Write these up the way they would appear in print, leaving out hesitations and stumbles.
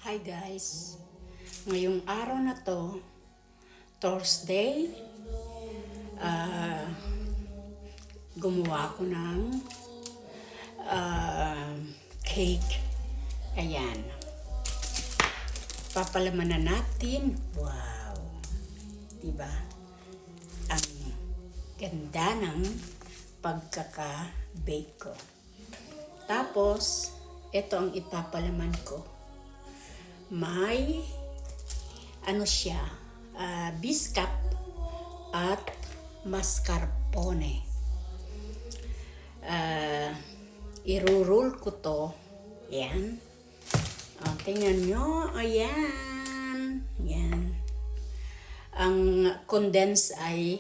Hi guys! Ngayong araw na to, Thursday, gumawa ko ng cake. Ayan. Papalaman na natin. Wow! Diba? Ang ganda ng pagkaka-bake ko. Tapos, ito ang ipapalaman ko. May biscuit at mascarpone. Irurul ko to. Yan. Tingnan nyo. Ayan. Yan. Ang condense ay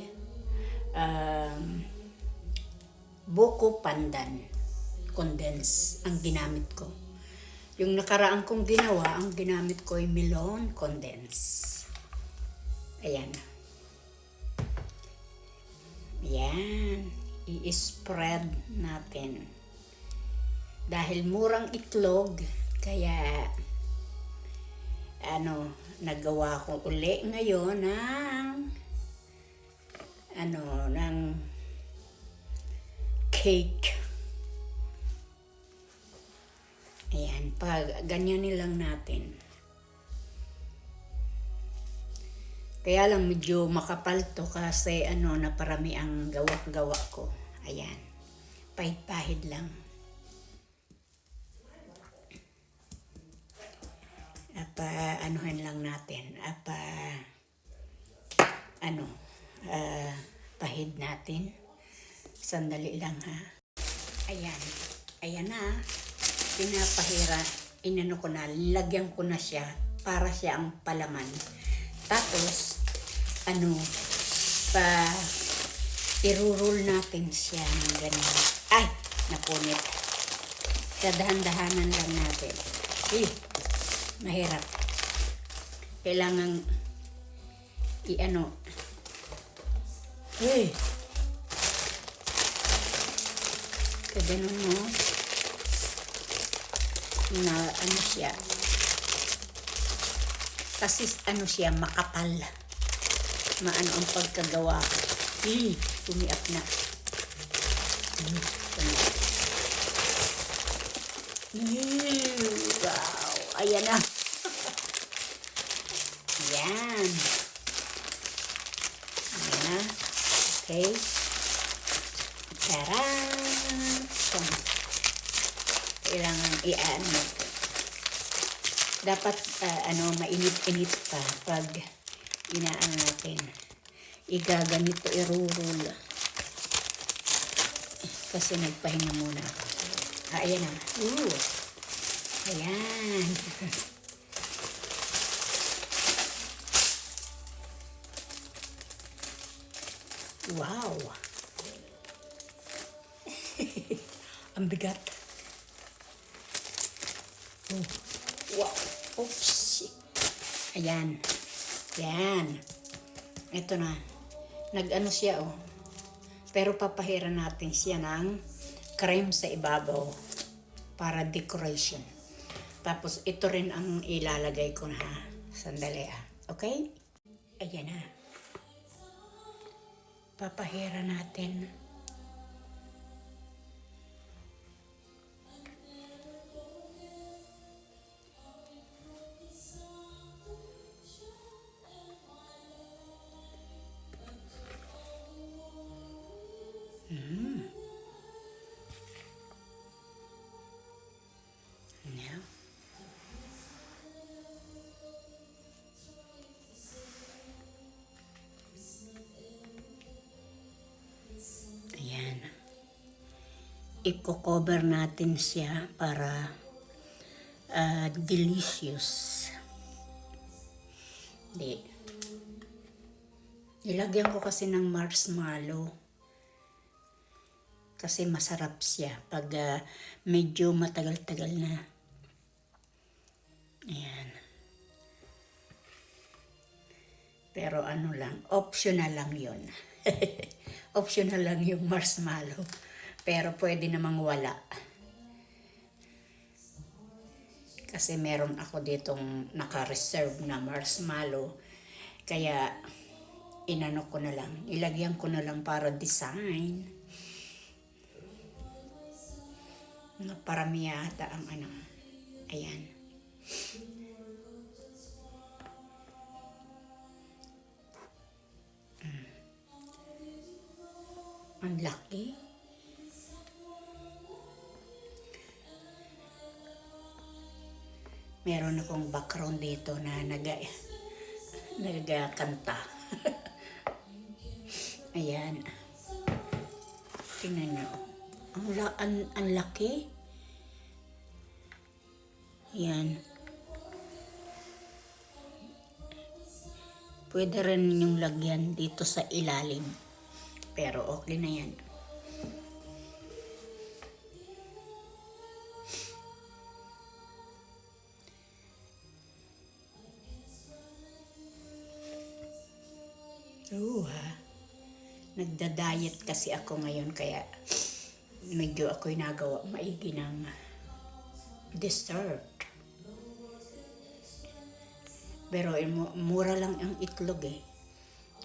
buko pandan. Condense ang ginamit ko. Yung nakaraan kong ginawa, ang ginamit ko ay melon condense. Ayan. Ayan. I-spread natin. Dahil murang itlog, kaya nagawa ko uli ngayon ng cake. Ayan, ganyanin lang natin. Kaya lang medyo makapal to kasi naparami ang gawa ko. Ayan, pahid-pahid lang. Anuhan lang natin. Pahid natin. Sandali lang ha. Ayan. Ayan na. Pinapahira, lagyan ko na siya para siya ang palaman. Tapos, irurul natin siya ng ganyan. Ay, napunit. Kadahan-dahanan lang natin. Mahirap. Kailangan ganun mo. Na siya kasi siya makapal, ang pagkagawa ko. Tumiap na. Wow, ayan na. Yan. Ayan na. Okay. Taran. Kailangan dapat mainit-init pa pag natin. Igaganito, irurul. Kasi nagpahinga muna ako. Ayan na. Ayan. Wow. Ang bigat. Wow. Oops. Ayan. Yan. Ito na. Siya Pero papahiran natin siya ng cream sa ibabaw para decoration. Tapos ito rin ang ilalagay ko na. Sandali Okay? Ayan na. Papahiran natin. Now. Ayan. I-cover natin siya para delicious. Ilagyan ko kasi ng marshmallow. Kasi masarap siya pag medyo matagal-tagal na. Ayan. Pero optional lang yun. Optional lang yung marshmallow. Pero pwede namang wala. Kasi meron ako ditong naka-reserve na marshmallow. Kaya inano ko na lang, ilagyan ko na lang para design. Parami yata ang ano. Ayan. Ang laki. Meron akong background dito na nagkanta. Ayan. Tingnan nyo. Ang laki. Ayan. Pwede rin yung lagyan dito sa ilalim. Pero okay na yan. Nagda-diet kasi ako ngayon kaya medyo ako'y nagawa maigi ng dessert. Pero mura lang ang itlog eh.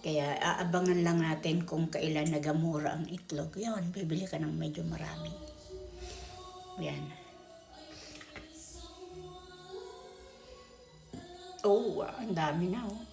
Kaya aabangan lang natin kung kailan nagamura ang itlog. Yan, bibili ka ng medyo marami. Yan. Oh, ang dami na oh.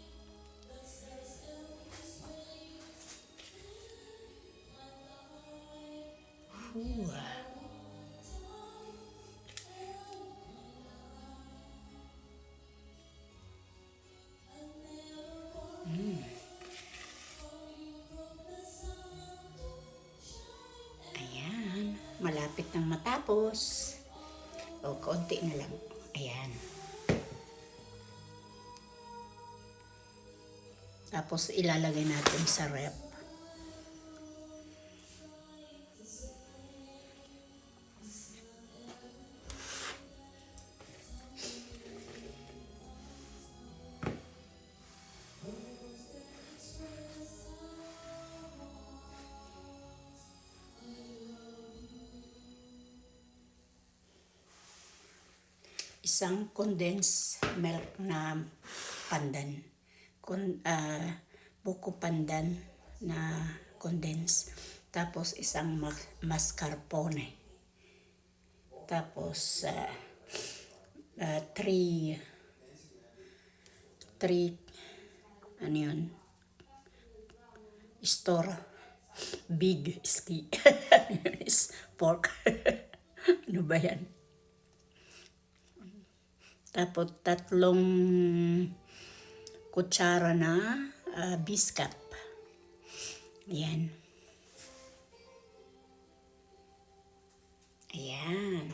Ayan, malapit nang matapos. O, konti na lang. Ayan. Tapos ilalagay natin sa rep. Isang condensed milk na pandan. Buko pandan na condensed. Tapos isang mascarpone. Tapos 3 ano yun? Store big ski. Is pork. Ano ba yan? Tapos 3 kutsara na biscuit. Ayan. Ayan.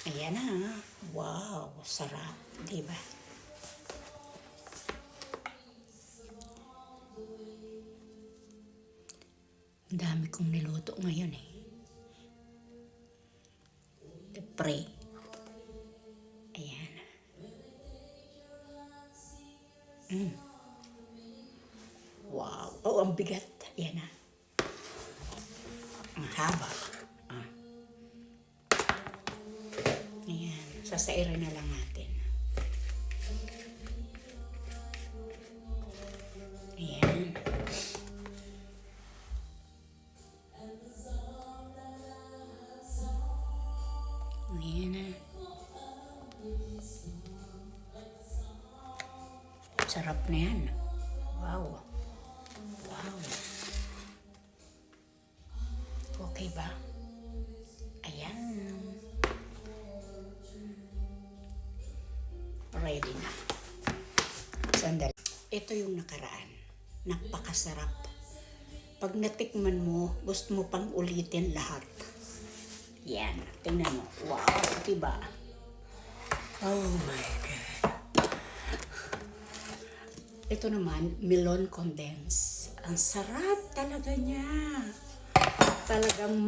Ayan na. Wow, sarap. Diba? Ang dami kong niluto ngayon eh. Pre. Ayan. Wow. Oh, ang bigat. Ayan na. Ang haba. Ayan. Sasairin na lang natin. Ayan. Ayan na. Sarap na yan. Wow. Wow. Okay ba? Ayan. Ready na. Sandali. Ito yung nakaraan. Napakasarap. Pag natikman mo, gusto mo pang ulitin lahat. Yan. Tingnan mo. Wow. Diba? Oh my God. Ito naman, melon condense. Ang sarap talaga niya. Talagang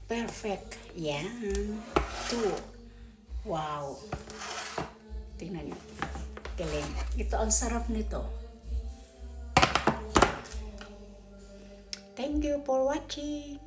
perfect. Yan. 2. Wow. Tingnan niyo. Galing. Ito, ang sarap nito. Thank you for watching.